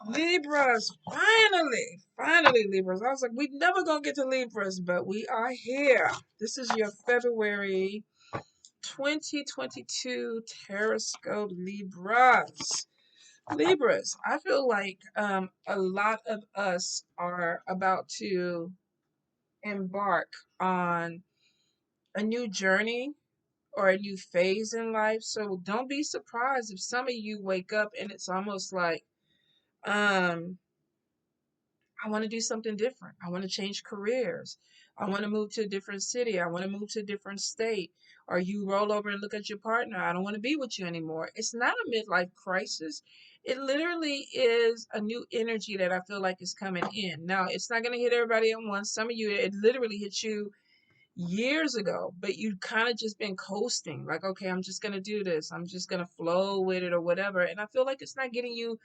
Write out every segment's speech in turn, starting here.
Libras, finally, Libras. I was like, we never gonna get to Libras, but we are here. This is your February 2022 Terrascope Libras. Libras, I feel like a lot of us are about to embark on a new journey or a new phase in life. So don't be surprised if some of you wake up and it's almost like, um, I want to do something different. I want to change careers. I want to move to a different city. I want to move to a different state. Or you roll over and look at your partner. I don't want to be with you anymore. It's not a midlife crisis. It literally is a new energy that I feel like is coming in. Now, it's not going to hit everybody at once. Some of you, it literally hit you years ago, but you kind of just been coasting. Like, okay, I'm just going to do this. I'm just going to flow with it or whatever. And I feel like it's not getting you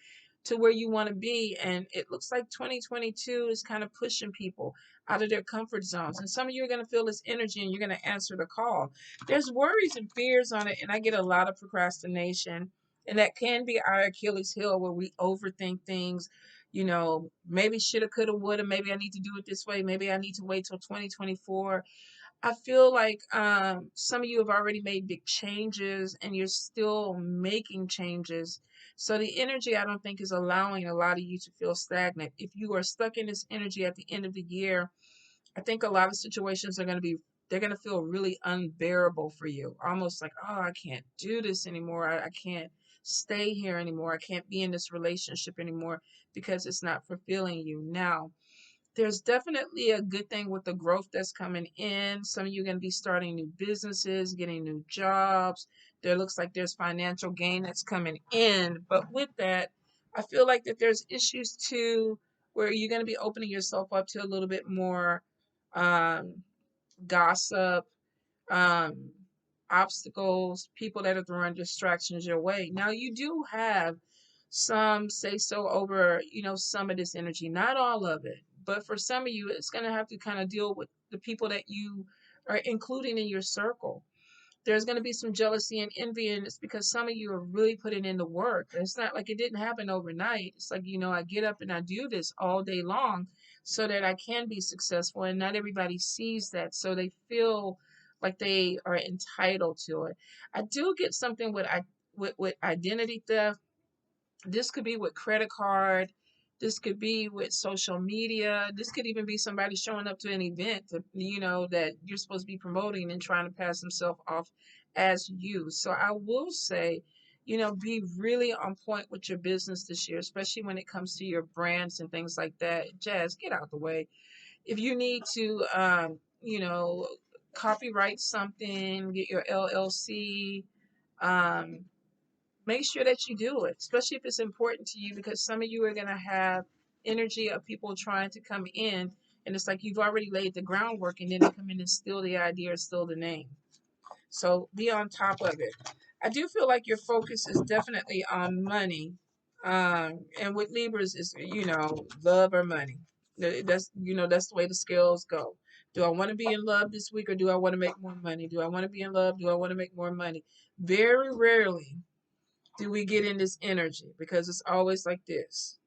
to where you want to be. And it looks like 2022 is kind of pushing people out of their comfort zones. And some of you are going to feel this energy and you're going to answer the call. There's worries and fears on it. And I get a lot of procrastination. And that can be our Achilles heel where we overthink things. You know, maybe shoulda, coulda, woulda. Maybe I need to do it this way. Maybe I need to wait till 2024. I feel like some of you have already made big changes and you're still making changes. So the energy, I don't think, is allowing a lot of you to feel stagnant. If you are stuck in this energy at the end of the year, I think a lot of situations are going to be, they're going to feel really unbearable for you. Almost like, oh, I can't do this anymore. I can't stay here anymore. I can't be in this relationship anymore because it's not fulfilling you. Now, there's definitely a good thing with the growth that's coming in. Some of you are going to be starting new businesses, getting new jobs. There looks like there's financial gain that's coming in. But with that, I feel like that there's issues too where you're going to be opening yourself up to a little bit more um, gossip, um, obstacles, people that are throwing distractions your way. Now, you do have some say so over, some of this energy, not all of it, but for some of you, it's going to have to kind of deal with the people that you are including in your circle. There's going to be some jealousy and envy, and it's because some of you are really putting in the work. It's not like it didn't happen overnight. It's like, I get up and I do this all day long so that I can be successful, and not everybody sees that, so they feel like they are entitled to it. I do get something with identity theft. This could be with credit card. This could be with social media. This could even be somebody showing up to an event that you're supposed to be promoting and trying to pass themselves off as you. So I will say, be really on point with your business this year, especially when it comes to your brands and things like that. Jazz, get out the way. If you need to, copyright something, get your LLC, um, make sure that you do it, especially if it's important to you, because some of you are going to have energy of people trying to come in, and it's like you've already laid the groundwork, and then they come in and steal the idea or steal the name. So be on top of it. I do feel like your focus is definitely on money. And with Libras is, love or money. That's the way the scales go. Do I want to be in love this week or do I want to make more money? Do I want to be in love? Do I want to make more money? Very rarely do we get in this energy because it's always like this.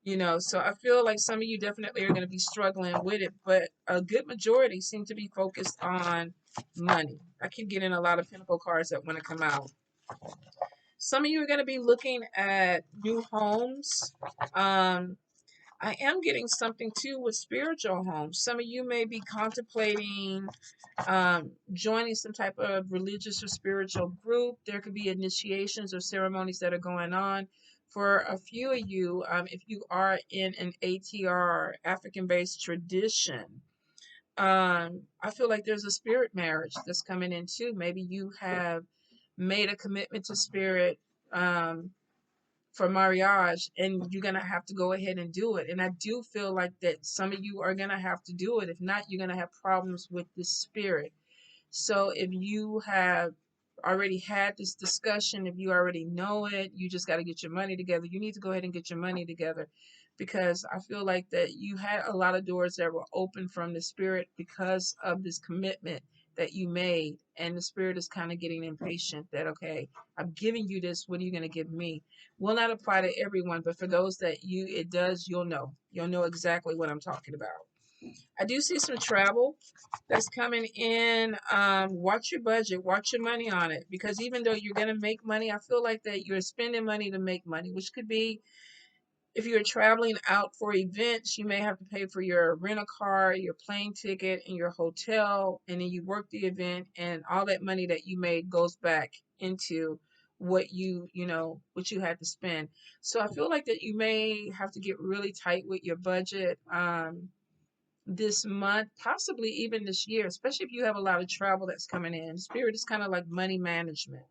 So I feel like some of you definitely are going to be struggling with it, but a good majority seem to be focused on money. I keep getting a lot of Pentacle cards that want to come out. Some of you are going to be looking at new homes. Um, I am getting something too with spiritual homes. Some of you may be contemplating joining some type of religious or spiritual group. There could be initiations or ceremonies that are going on. For a few of you, if you are in an ATR, African based tradition, I feel like there's a spirit marriage that's coming in too. Maybe you have made a commitment to spirit. For mariage, and you're gonna have to go ahead and do it. And I do feel like that some of you are gonna have to do it. If not, you're gonna have problems with the spirit. So if you have already had this discussion, if you already know it, you just got to get your money together. You need to go ahead and get your money together, because I feel like that you had a lot of doors that were open from the spirit because of this commitment that you made, and the spirit is kind of getting impatient that, okay, I'm giving you this, what are you going to give me? Will not apply to everyone, but for those that it does, you'll know exactly what I'm talking about. I do see some travel that's coming in. Watch your budget, watch your money on it, because even though you're going to make money, I feel like that you're spending money to make money, which could be, if you're traveling out for events, you may have to pay for your rental car, your plane ticket, and your hotel, and then you work the event, and all that money that you made goes back into what what you had to spend. So I feel like that you may have to get really tight with your budget. This month, possibly even this year, especially if you have a lot of travel that's coming in. Spirit is kind of like money management.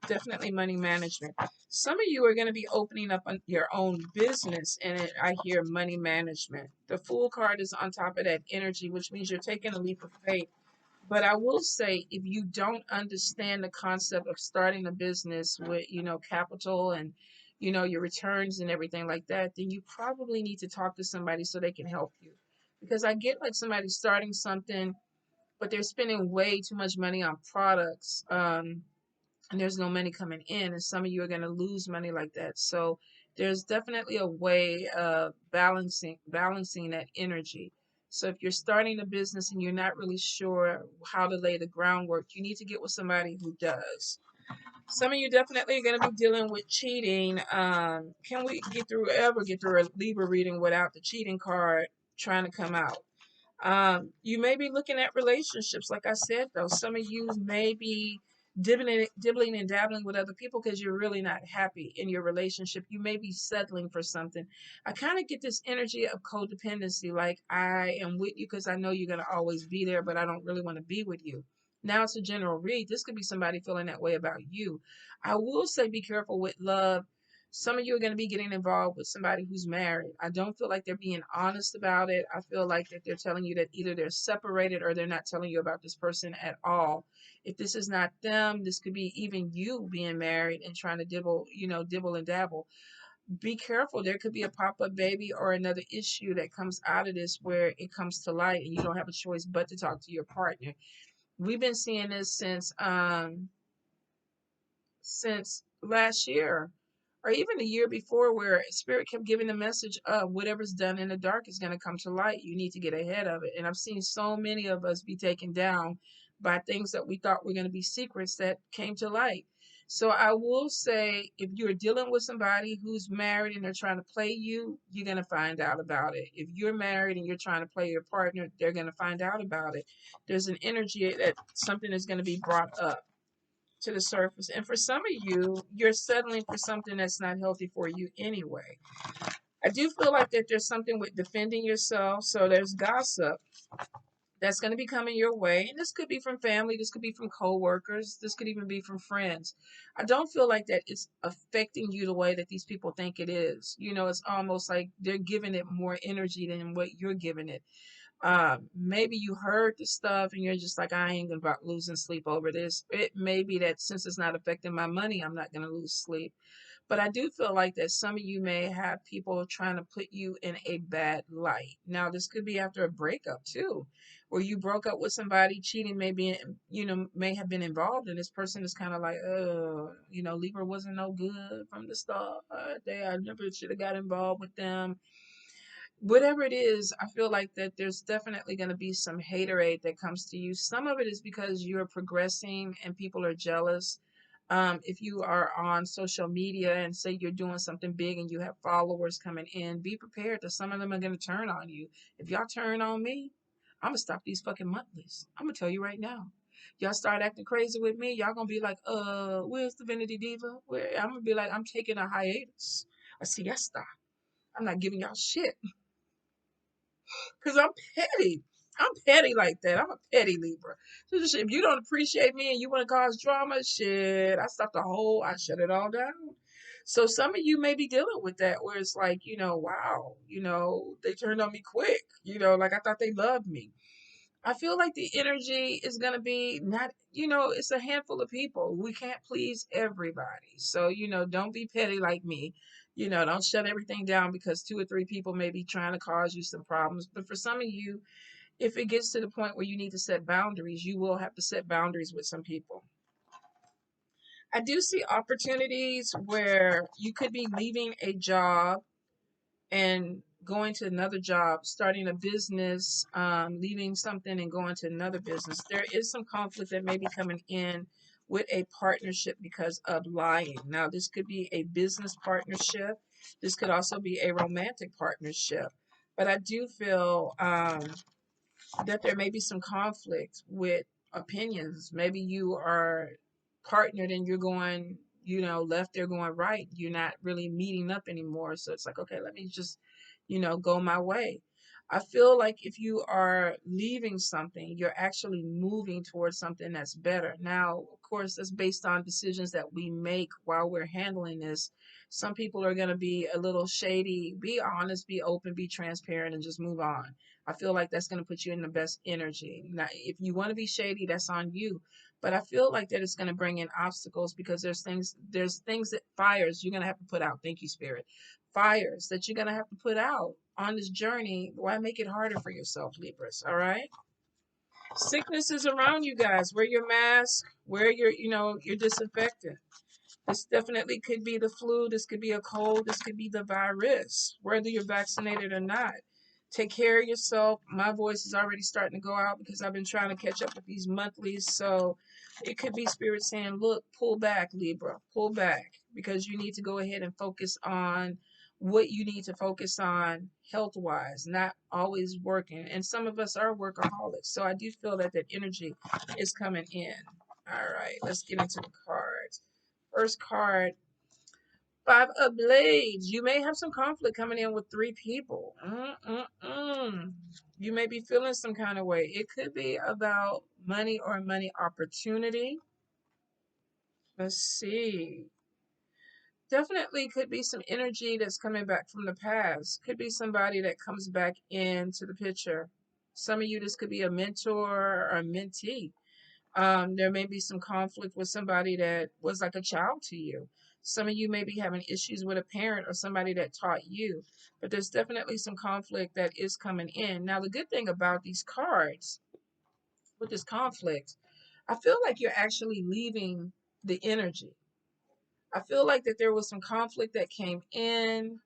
Definitely money management. Some of you are going to be opening up your own business, and I hear money management. The Fool card is on top of that energy, which means you're taking a leap of faith. But I will say, if you don't understand the concept of starting a business with, capital and, your returns and everything like that, then you probably need to talk to somebody so they can help you. Because I get like somebody starting something, but they're spending way too much money on products, and there's no money coming in, and some of you are going to lose money like that. So there's definitely a way of balancing that energy. So if you're starting a business and you're not really sure how to lay the groundwork, you need to get with somebody who does. Some of you definitely are going to be dealing with cheating. Can we ever get through a Libra reading without the cheating card trying to come out? You may be looking at relationships. Like I said, though, some of you may be dibbling and dabbling with other people because you're really not happy in your relationship. You may be settling for something. I kind of get this energy of codependency, like I am with you because I know you're going to always be there, but I don't really want to be with you. Now it's a general read. This could be somebody feeling that way about you. I will say be careful with love. Some of you are going to be getting involved with somebody who's married. I don't feel like they're being honest about it. I feel like that they're telling you that either they're separated or they're not telling you about this person at all. If this is not them, this could be even you being married and trying to dibble and dabble. Be careful. There could be a pop-up baby or another issue that comes out of this where it comes to light and you don't have a choice but to talk to your partner. We've been seeing this since last year or even the year before, where spirit kept giving the message of whatever's done in the dark is going to come to light. You need to get ahead of it. And I've seen so many of us be taken down by things that we thought were going to be secrets that came to light. So I will say, if you're dealing with somebody who's married and they're trying to play you, you're going to find out about it. If you're married and you're trying to play your partner, they're going to find out about it. There's an energy that something is going to be brought up to the surface. And for some of you, you're settling for something that's not healthy for you anyway. I do feel like that there's something with defending yourself. So there's gossip that's going to be coming your way. And this could be from family, this could be from coworkers, this could even be from friends. I don't feel like that it's affecting you the way that these people think it is. It's almost like they're giving it more energy than what you're giving it. Maybe you heard the stuff and you're just like, I ain't about losing sleep over this. It may be that since it's not affecting my money, I'm not going to lose sleep. But I do feel like that some of you may have people trying to put you in a bad light. Now, this could be after a breakup too, where you broke up with somebody. Cheating may have been involved, and this person is kind of like, Libra wasn't no good from the start. I never should have got involved with them. Whatever it is, I feel like that there's definitely going to be some haterade that comes to you. Some of it is because you're progressing and people are jealous. If you are on social media and say you're doing something big and you have followers coming in, be prepared that some of them are going to turn on you. If y'all turn on me, I'm going to stop these fucking monthlies. I'm going to tell you right now. Y'all start acting crazy with me, y'all going to be like, where's Divinity Diva? I'm going to be like, I'm taking a hiatus, a siesta. I'm not giving y'all shit. Because I'm petty. I'm petty like that. I'm a petty Libra. So just, if you don't appreciate me and you want to cause drama, shit, I shut it all down. So some of you may be dealing with that where it's like, wow, they turned on me quick. Like I thought they loved me. I feel like the energy is going to be not, it's a handful of people. We can't please everybody. So, don't be petty like me. Don't shut everything down because two or three people may be trying to cause you some problems. But for some of you, if it gets to the point where you need to set boundaries, you will have to set boundaries with some people. I do see opportunities where you could be leaving a job and going to another job, starting a business, leaving something and going to another business. There is some conflict that may be coming in with a partnership because of lying. Now, this could be a business partnership. This could also be a romantic partnership. But I do feel that there may be some conflict with opinions. Maybe you are partnered and you're going, left, they're going right. You're not really meeting up anymore. So it's like, okay, let me just, go my way. I feel like if you are leaving something, you're actually moving towards something that's better. Now, of course, that's based on decisions that we make while we're handling this. Some people are going to be a little shady. Be honest, be open, be transparent, and just move on. I feel like that's going to put you in the best energy. Now, if you want to be shady, that's on you. But I feel like that it's going to bring in obstacles because there's things that fires you're going to have to put out. Thank you, Spirit. Fires that you're going to have to put out on this journey. Why make it harder for yourself, Libras? All right. Sickness is around you guys. Wear your mask. Wear your disinfectant. This definitely could be the flu. This could be a cold. This could be the virus, whether you're vaccinated or not. Take care of yourself. My voice is already starting to go out because I've been trying to catch up with these monthlies. So it could be spirit saying, look, pull back, Libra, pull back, because you need to go ahead and focus on what you need to focus on health wise, not always working. And some of us are workaholics. So I do feel that energy is coming in. All right, let's get into the cards. First card, Five of Blades. You may have some conflict coming in with three people. You may be feeling some kind of way. It could be about money or money opportunity. Let's see. Definitely could be some energy that's coming back from the past. Could be somebody that comes back into the picture. Some of you, this could be a mentor or a mentee. There may be some conflict with somebody that was like a child to you. Some of you may be having issues with a parent or somebody that taught you, but there's definitely some conflict that is coming in. Now, the good thing about these cards with this conflict, I feel like you're actually leaving the energy. I feel like that there was some conflict that came in.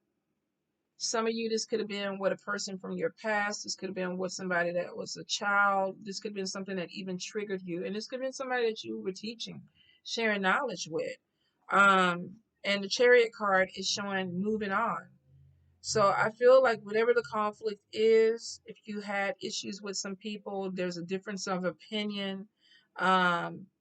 Some of you, this could have been with a person from your past. This could have been with somebody that was a child. This could have been something that even triggered you. And this could have been somebody that you were teaching, sharing knowledge with. And the Chariot card is showing moving on. So I feel like whatever the conflict is, if you had issues with some people, there's a difference of opinion.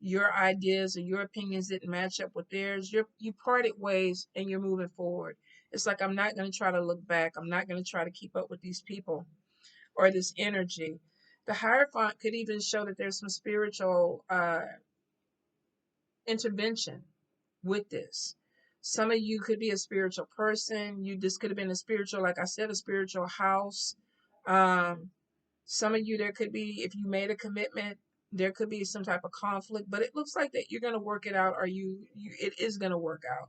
Your ideas or your opinions didn't match up with theirs. You parted ways and you're moving forward. It's like I'm not going to try to look back. I'm not going to try to keep up with these people or this energy. The Hierophant could even show that there's some spiritual intervention with this. Some of you could be a spiritual person. This could have been a spiritual, like I said, a spiritual house. Um, some of you, there could be, if you made a commitment, there could be some type of conflict, but it looks like that you're going to work it out, or it is going to work out.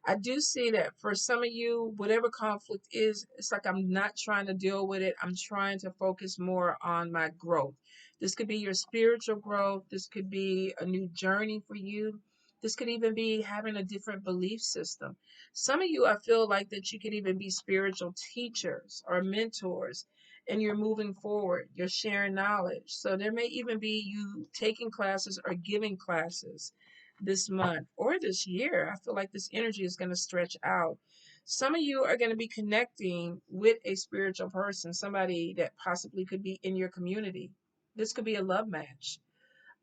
I do see that for some of you, whatever conflict is, it's like I'm not trying to deal with it. I'm trying to focus more on my growth. This could be your spiritual growth. This could be a new journey for you. This could even be having a different belief system. Some of you, I feel like that you could even be spiritual teachers or mentors, and you're moving forward. You're sharing knowledge. So there may even be you taking classes or giving classes this month or this year. I feel like this energy is going to stretch out. Some of you are going to be connecting with a spiritual person, somebody that possibly could be in your community. This could be a love match.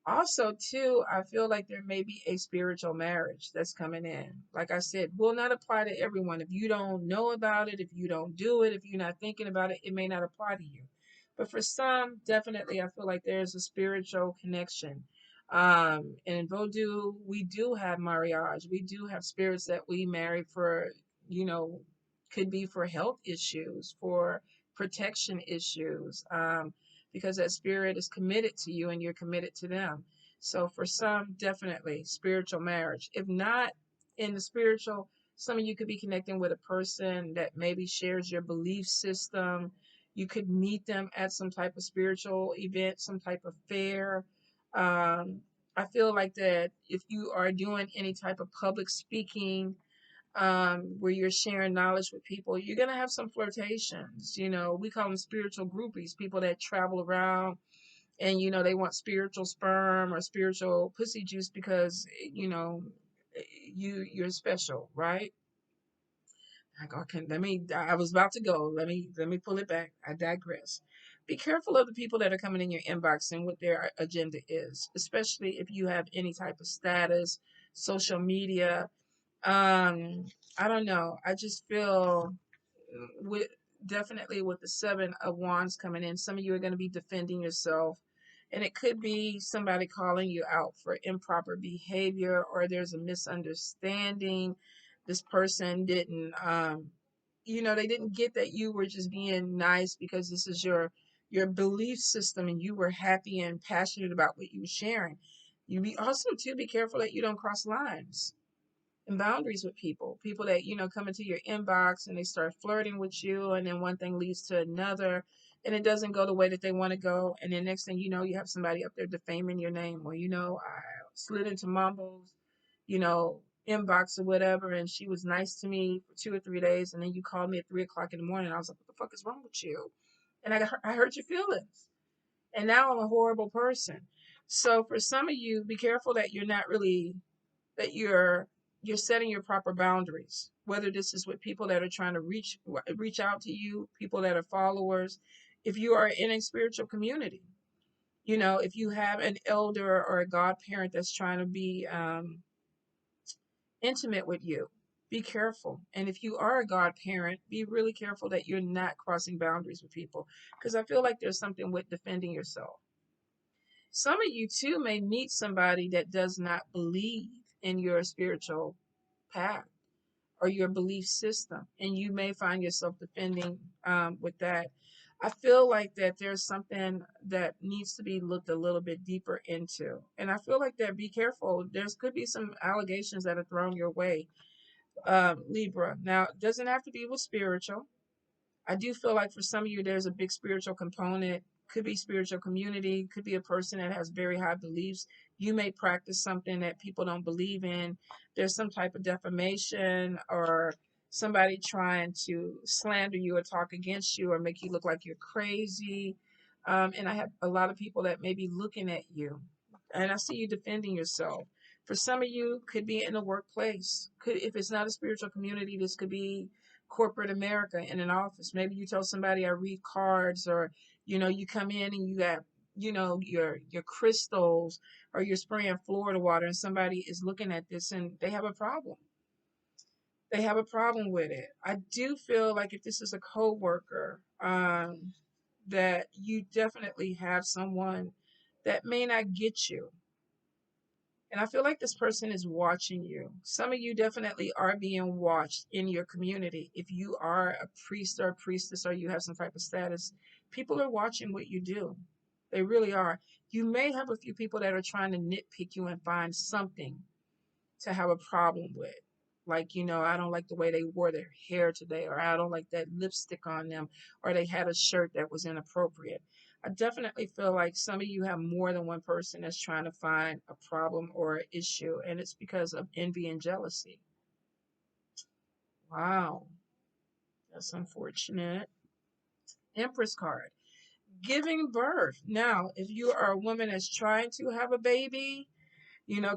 Also, too, I feel like there may be a spiritual marriage that's coming in. Like I said, will not apply to everyone. If you don't know about it, if you don't do it, if you're not thinking about it, it may not apply to you. But for some, definitely, I feel like there's a spiritual connection. And in Vodou, we do have mariage. We do have spirits that we marry for, you know, could be for health issues, for protection issues. Because that spirit is committed to you and you're committed to them. So for some, definitely spiritual marriage. If not in the spiritual, some of you could be connecting with a person that maybe shares your belief system, You could meet them at some type of spiritual event, some type of fair. Um, I feel like that if you are doing any type of public speaking, where you're sharing knowledge with people, you're going to have some flirtations. We call them spiritual groupies, people that travel around and, they want spiritual sperm or spiritual pussy juice because, you're special, right? Like, okay, I was about to go. Let me pull it back. I digress. Be careful of the people that are coming in your inbox and what their agenda is, especially if you have any type of status, social media. I don't know. I just feel with definitely with the 7 of Wands coming in, some of you are going to be defending yourself. And it could be somebody calling you out for improper behavior, or there's a misunderstanding. This person didn't they didn't get that you were just being nice because this is your belief system and you were happy and passionate about what you were sharing. You be also too be careful that you don't cross lines and boundaries with people that come into your inbox and they start flirting with you, and then one thing leads to another, and it doesn't go the way that they want to go, and then next thing you know, you have somebody up there defaming your name. Well, I slid into Mambo's you know inbox or whatever, and she was nice to me for 2 or 3 days, and then you called me at 3 o'clock in the morning. I was like, what the fuck is wrong with you? And I hurt your feelings, and now I'm a horrible person. So for some of you, be careful that you're setting your proper boundaries, whether this is with people that are trying to reach out to you, people that are followers. If you are in a spiritual community, if you have an elder or a godparent that's trying to be intimate with you, be careful. And if you are a godparent, be really careful that you're not crossing boundaries with people, because I feel like there's something with defending yourself. Some of you too may meet somebody that does not believe in your spiritual path or your belief system, and you may find yourself defending with that. I feel like that there's something that needs to be looked a little bit deeper into, and I feel like that be careful. There's could be some allegations that are thrown your way, Libra. Now, it doesn't have to be with spiritual. I do feel like for some of you, there's a big spiritual component. Could be spiritual community, could be a person that has very high beliefs. You may practice something that people don't believe in. There's some type of defamation or somebody trying to slander you or talk against you or make you look like you're crazy. And I have a lot of people that may be looking at you. And I see you defending yourself. For some of you, could be in the workplace. Could, if it's not a spiritual community, this could be corporate America in an office. Maybe you tell somebody I read cards, or you come in and you got your crystals, or you're spraying Florida water, and somebody is looking at this and they have a problem. They have a problem with it. I do feel like if this is a coworker, that you definitely have someone that may not get you. And I feel like this person is watching you. Some of you definitely are being watched in your community. If you are a priest or a priestess, or you have some type of status, people are watching what you do. They really are. You may have a few people that are trying to nitpick you and find something to have a problem with. Like, I don't like the way they wore their hair today, or I don't like that lipstick on them, or they had a shirt that was inappropriate. I definitely feel like some of you have more than one person that's trying to find a problem or an issue, and it's because of envy and jealousy. Wow, that's unfortunate. Empress card. Giving birth. Now, if you are a woman that's trying to have a baby,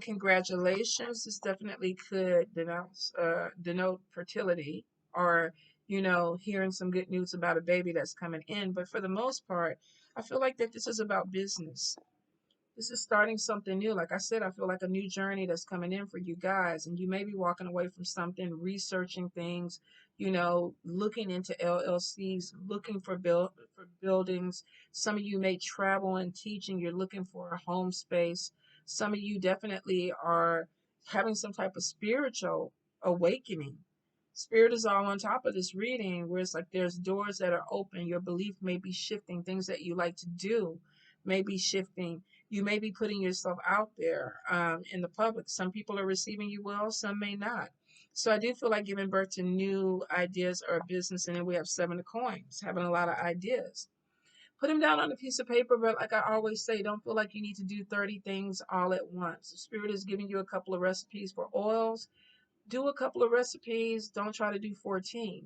congratulations. This definitely could denote fertility, or, hearing some good news about a baby that's coming in. But for the most part, I feel like that this is about business. This is starting something new. Like I said, I feel like a new journey that's coming in for you guys, and you may be walking away from something, researching things, looking into LLCs, looking for buildings. Some of you may travel and teach, and you're looking for a home space. Some of you definitely are having some type of spiritual awakening. Spirit is all on top of this reading, where it's like there's doors that are open. Your belief may be shifting. Things that you like to do may be shifting. You may be putting yourself out there in the public. Some people are receiving you well, some may not. So I do feel like giving birth to new ideas or business. And then we have seven of coins, having a lot of ideas. Put them down on a piece of paper, but like I always say, don't feel like you need to do 30 things all at once. The Spirit is giving you a couple of recipes for oils. Do a couple of recipes. Don't try to do 14.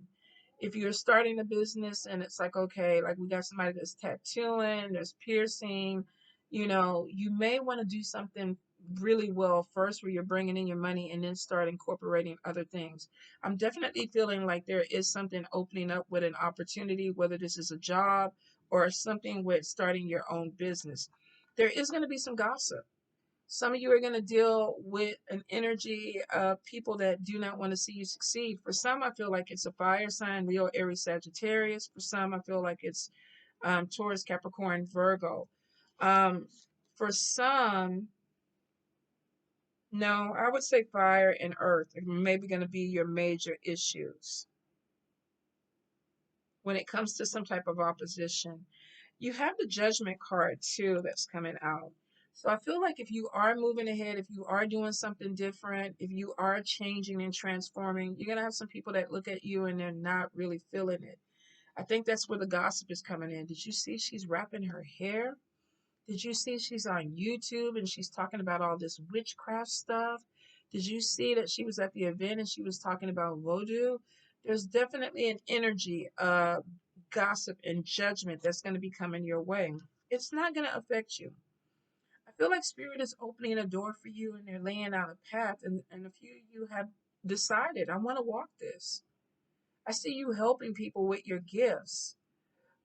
If you're starting a business and it's like, okay, like we got somebody that's tattooing, there's piercing, you may want to do something really well first where you're bringing in your money and then start incorporating other things. I'm definitely feeling like there is something opening up with an opportunity, whether this is a job or something with starting your own business. There is going to be some gossip. Some of you are going to deal with an energy of people that do not want to see you succeed. For some, I feel like it's a fire sign, Leo, Aries, Sagittarius. For some, I feel like it's Taurus, Capricorn, Virgo. Um, for some, no, I would say fire and earth are maybe going to be your major issues when it comes to some type of opposition. You have the judgment card too that's coming out. So I feel like if you are moving ahead, if you are doing something different, if you are changing and transforming, you're going to have some people that look at you and they're not really feeling it. I think that's where the gossip is coming in. Did you see she's wrapping her hair? Did you see she's on YouTube and she's talking about all this witchcraft stuff? Did you see that she was at the event and she was talking about Vodou? There's definitely an energy of gossip and judgment that's going to be coming your way. It's not going to affect you. I feel like Spirit is opening a door for you and they're laying out a path, and a few of you have decided, I want to walk this. I see you helping people with your gifts.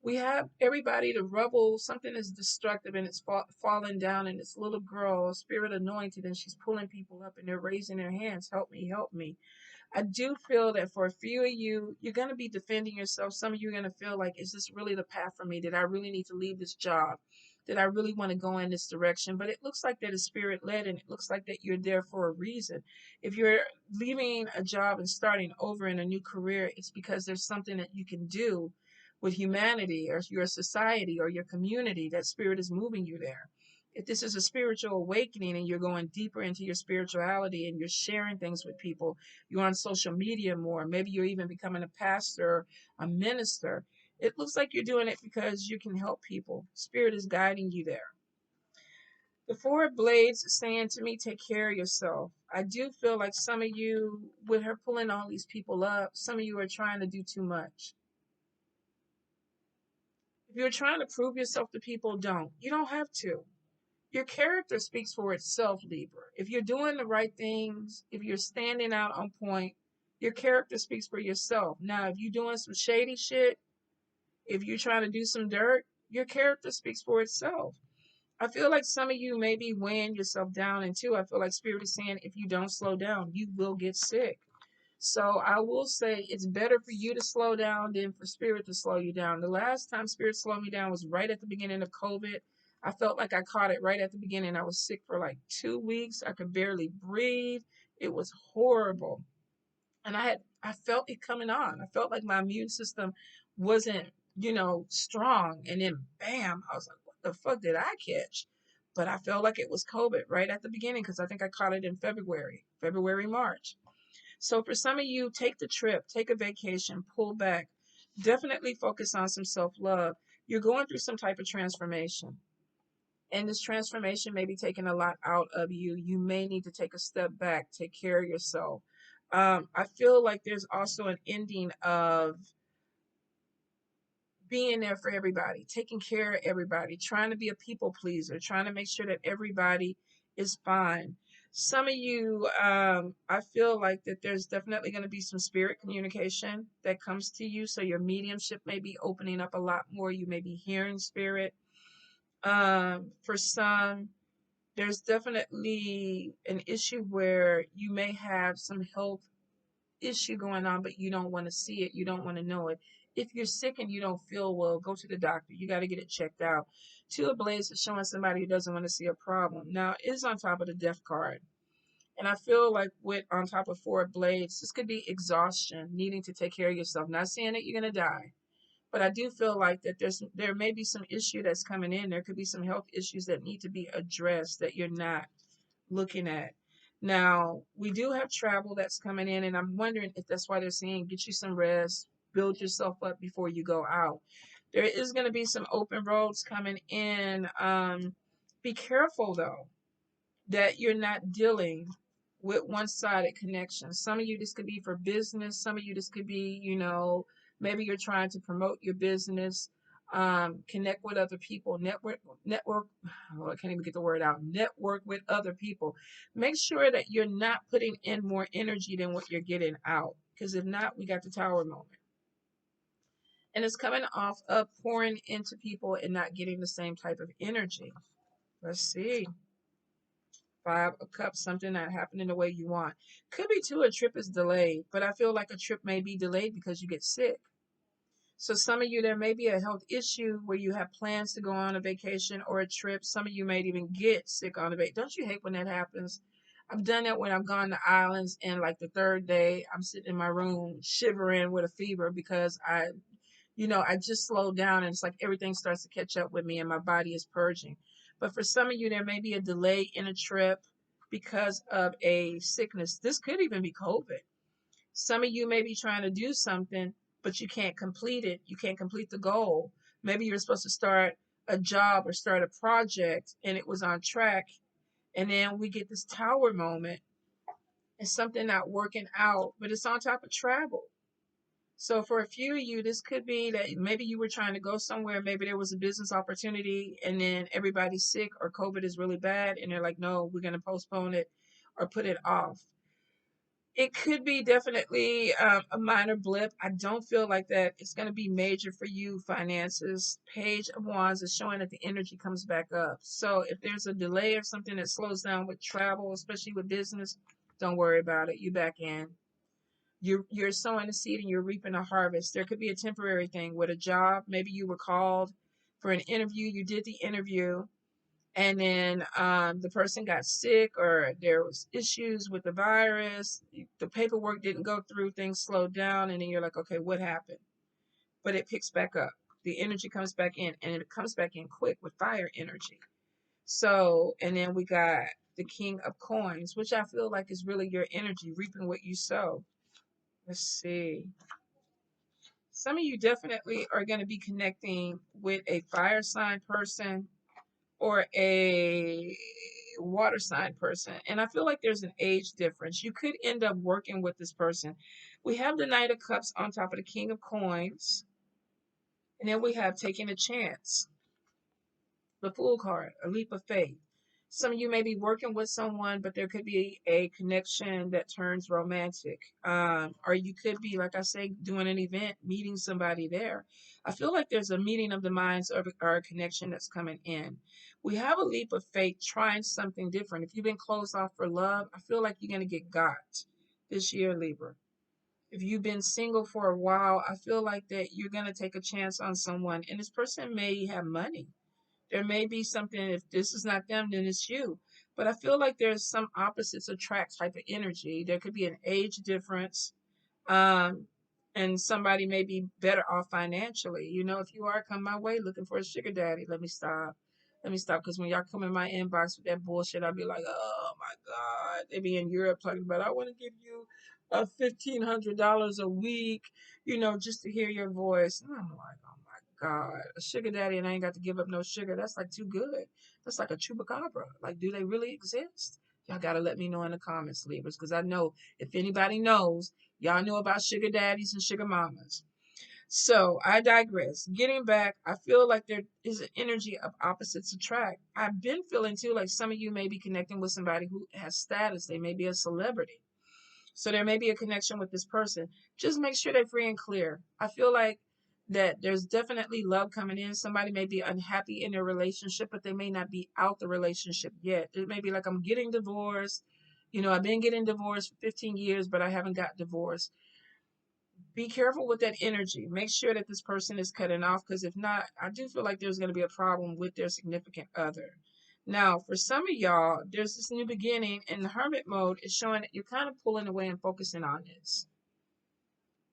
We have everybody to rubble. Something is destructive and it's falling down, and this little girl, Spirit anointed, and she's pulling people up and they're raising their hands. Help me, help me. I do feel that for a few of you, you're going to be defending yourself. Some of you are going to feel like, is this really the path for me? Did I really need to leave this job? Did I really want to go in this direction? But it looks like that is spirit led, and it looks like that you're there for a reason. If you're leaving a job and starting over in a new career, it's because there's something that you can do with humanity or your society or your community that spirit is moving you there. If this is a spiritual awakening and you're going deeper into your spirituality and you're sharing things with people, you're on social media more, maybe you're even becoming a pastor, a minister. It looks like you're doing it because you can help people. Spirit is guiding you there. The Four of Blades is saying to me, take care of yourself. I do feel like some of you, with her pulling all these people up, some of you are trying to do too much. If you're trying to prove yourself to people, don't. You don't have to. Your character speaks for itself, Libra. If you're doing the right things, if you're standing out on point, your character speaks for yourself. Now, if you're doing some shady shit, if you're trying to do some dirt, your character speaks for itself. I feel like some of you may be weighing yourself down, and two, I feel like Spirit is saying if you don't slow down, you will get sick. So I will say it's better for you to slow down than for Spirit to slow you down. The last time Spirit slowed me down was right at the beginning of COVID. I felt like I caught it right at the beginning. I was sick for like 2 weeks. I could barely breathe. It was horrible. And I felt it coming on. I felt like my immune system wasn't, strong. And then bam, I was like, what the fuck did I catch? But I felt like it was COVID right at the beginning because I think I caught it in February, March. So for some of you, take the trip, take a vacation, pull back. Definitely focus on some self-love. You're going through some type of transformation. And this transformation may be taking a lot out of you. You may need to take a step back, take care of yourself. I feel like there's also an ending of being there for everybody, taking care of everybody, trying to be a people pleaser, trying to make sure that everybody is fine. Some of you, I feel like that there's definitely going to be some spirit communication that comes to you. So your mediumship may be opening up a lot more. You may be hearing spirit. For some, there's definitely an issue where you may have some health issue going on, but you don't want to see it. You don't want to know it. If you're sick and you don't feel well, go to the doctor. You got to get it checked out. Two of Blades is showing somebody who doesn't want to see a problem. Now, it is on top of the death card. And I feel like with on top of Four of Blades, this could be exhaustion, needing to take care of yourself. Not saying that you're going to die, but I do feel like that there may be some issue that's coming in. There could be some health issues that need to be addressed that you're not looking at. Now, we do have travel that's coming in, and I'm wondering if that's why they're saying get you some rest, build yourself up before you go out. There is going to be some open roads coming in. Be careful, though, that you're not dealing with one-sided connections. Some of you, this could be for business. Some of you, this could be, maybe you're trying to promote your business, connect with other people, network. Oh, I can't even get the word out. Network with other people. Make sure that you're not putting in more energy than what you're getting out. Because if not, we got the tower moment. And it's coming off of pouring into people and not getting the same type of energy. Let's see. Five of Cups, something not happening the way you want. Could be too, a trip is delayed, but I feel like a trip may be delayed because you get sick. So some of you, there may be a health issue where you have plans to go on a vacation or a trip. Some of you may even get sick on a vacation. Don't you hate when that happens? I've done that when I've gone to islands and like the third day, I'm sitting in my room shivering with a fever because I just slowed down and it's like everything starts to catch up with me and my body is purging. But for some of you, there may be a delay in a trip because of a sickness. This could even be COVID. Some of you may be trying to do something, but you can't complete it. You can't complete the goal. Maybe you're supposed to start a job or start a project and it was on track. And then we get this tower moment and something not working out, but it's on top of travel. So for a few of you, this could be that maybe you were trying to go somewhere, maybe there was a business opportunity, and then everybody's sick or COVID is really bad, and they're like, no, we're going to postpone it or put it off. It could be definitely a minor blip. I don't feel like that it's going to be major for you, finances. Page of Wands is showing that the energy comes back up. So if there's a delay or something that slows down with travel, especially with business, don't worry about it. You back in. You're sowing a seed and you're reaping a harvest. There could be a temporary thing with a job. Maybe you were called for an interview. You did the interview, and then the person got sick, or there was issues with the virus. The paperwork didn't go through. Things slowed down, and then you're like, okay, what happened? But it picks back up. The energy comes back in, and it comes back in quick with fire energy. So, and then we got the King of Coins, which I feel like is really your energy, reaping what you sow. Let's see. Some of you definitely are going to be connecting with a fire sign person or a water sign person. And I feel like there's an age difference. You could end up working with this person. We have the Knight of Cups on top of the King of Coins. And then we have taking a chance. The Fool card, a leap of faith. Some of you may be working with someone, but there could be a connection that turns romantic. Or you could be, like I say, doing an event, meeting somebody there. I feel like there's a meeting of the minds or a connection that's coming in. We have a leap of faith, trying something different. If you've been closed off for love, I feel like you're going to get got this year, Libra. If you've been single for a while, I feel like that you're going to take a chance on someone, and this person may have money. There may be something, if this is not them, then it's you. But I feel like there's some opposites attract type of energy. There could be an age difference. Um, and somebody may be better off financially. If you are, come my way looking for a sugar daddy, let me stop. Let me stop. Because when y'all come in my inbox with that bullshit, I'll be like, oh my God. They be in Europe talking about, I want to give you $1,500 a week, just to hear your voice. And I'm like, oh my God, a sugar daddy and I ain't got to give up no sugar. That's like too good. That's like a chupacabra. Like, do they really exist? Y'all got to let me know in the comments, Libras, because I know if anybody knows, y'all know about sugar daddies and sugar mamas. So I digress. Getting back, I feel like there is an energy of opposites attract. I've been feeling too like some of you may be connecting with somebody who has status. They may be a celebrity. So there may be a connection with this person. Just make sure they're free and clear. I feel like that there's definitely love coming in. Somebody may be unhappy in their relationship, but they may not be out the relationship yet. It may be like, I'm getting divorced. I've been getting divorced for 15 years, but I haven't got divorced. Be careful with that energy. Make sure that this person is cutting off, because if not, I do feel like there's going to be a problem with their significant other. Now, for some of y'all, there's this new beginning, and the hermit mode is showing that you're kind of pulling away and focusing on this.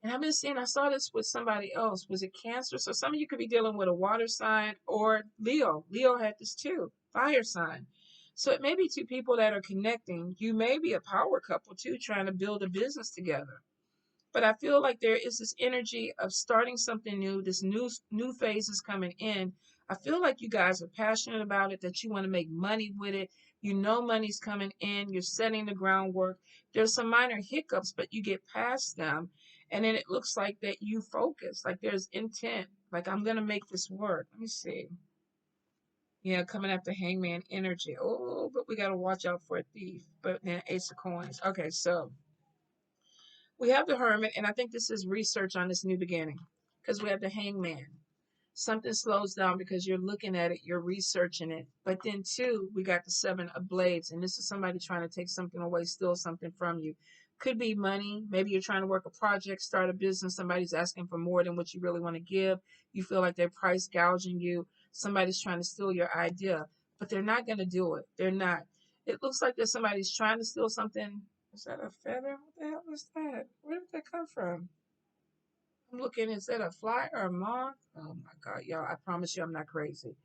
And I saw this with somebody else. Was it Cancer? So some of you could be dealing with a water sign or Leo. Leo had this too, fire sign. So it may be two people that are connecting. You may be a power couple too, trying to build a business together. But I feel like there is this energy of starting something new. This new phase is coming in. I feel like you guys are passionate about it, that you want to make money with it. You know money's coming in. You're setting the groundwork. There's some minor hiccups, but you get past them. And then it looks like that you focus, like there's intent. Like, I'm going to make this work. Let me see. Yeah, coming up the hangman energy. Oh, but we got to watch out for a thief. But then ace of coins. Okay, so we have the hermit, and I think this is research on this new beginning because we have the hangman. Something slows down because you're looking at it, you're researching it. But then, two, we got the seven of blades, and this is somebody trying to take something away, steal something from you. Could be money. Maybe you're trying to work a project, start a business. Somebody's asking for more than what you really want to give. You feel like they're price gouging you. Somebody's trying to steal your idea, but they're not going to do it. They're not. It looks like there's somebody's trying to steal something. Is that a feather? What the hell is that? Where did that come from? I'm looking, is that a fly or a moth? Oh my God, y'all, I promise you I'm not crazy.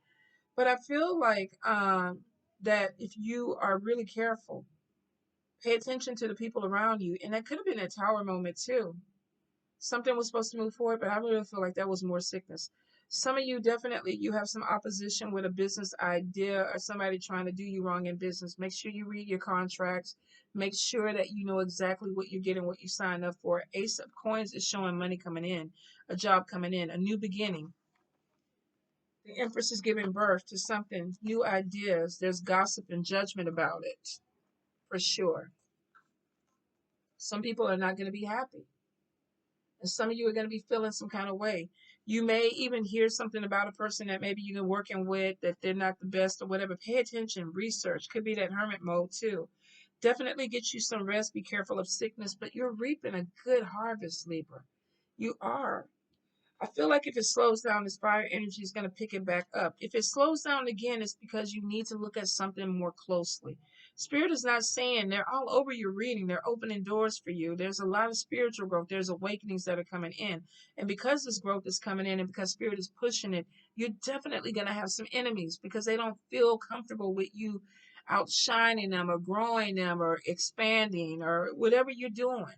But I feel like that if you are really careful, pay attention to the people around you. And that could have been a tower moment too. Something was supposed to move forward, but I really feel like that was more sickness. Some of you definitely, you have some opposition with a business idea or somebody trying to do you wrong in business. Make sure you read your contracts. Make sure that you know exactly what you're getting, what you signed up for. Ace of coins is showing money coming in, a job coming in, a new beginning. The Empress is giving birth to something, new ideas. There's gossip and judgment about it, for sure. Some people are not going to be happy. And some of you are going to be feeling some kind of way. You may even hear something about a person that maybe you're working with that they're not the best or whatever. Pay attention, research. Could be that hermit mode too. Definitely get you some rest. Be careful of sickness, but you're reaping a good harvest, Libra. You are. I feel like if it slows down, this fire energy is going to pick it back up. If it slows down again, it's because you need to look at something more closely. Spirit is not saying they're all over your reading. They're opening doors for you. There's a lot of spiritual growth. There's awakenings that are coming in. And because this growth is coming in and because Spirit is pushing it, you're definitely going to have some enemies because they don't feel comfortable with you outshining them or growing them or expanding or whatever you're doing.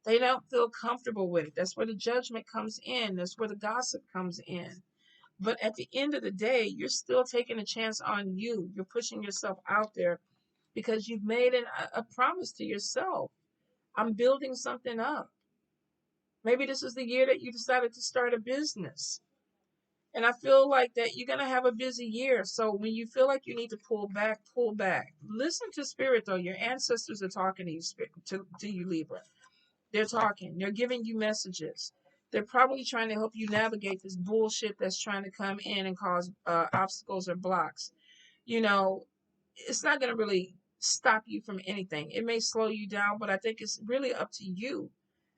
They don't feel comfortable with it. That's where the judgment comes in. That's where the gossip comes in. But at the end of the day, you're still taking a chance on you. You're pushing yourself out there because you've made a promise to yourself. I'm building something up. Maybe this is the year that you decided to start a business. And I feel like that you're going to have a busy year. So when you feel like you need to pull back, pull back. Listen to Spirit, though. Your ancestors are talking to you, to you, Libra. They're talking. They're giving you messages. They're probably trying to help you navigate this bullshit that's trying to come in and cause obstacles or blocks. You know, it's not going to really stop you from anything. It may slow you down, but I think it's really up to you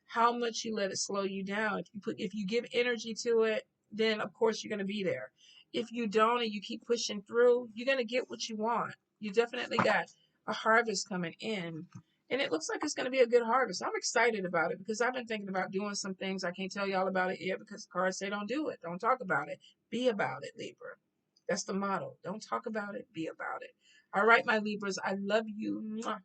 how much you let it slow you down. If you give energy to it, then of course you're going to be there. If you don't and you keep pushing through, you're going to get what you want. You definitely got a harvest coming in. And it looks like it's going to be a good harvest. I'm excited about it because I've been thinking about doing some things. I can't tell y'all about it yet because the cards say don't do it. Don't talk about it. Be about it, Libra. That's the motto. Don't talk about it. Be about it. All right, my Libras. I love you. Mwah.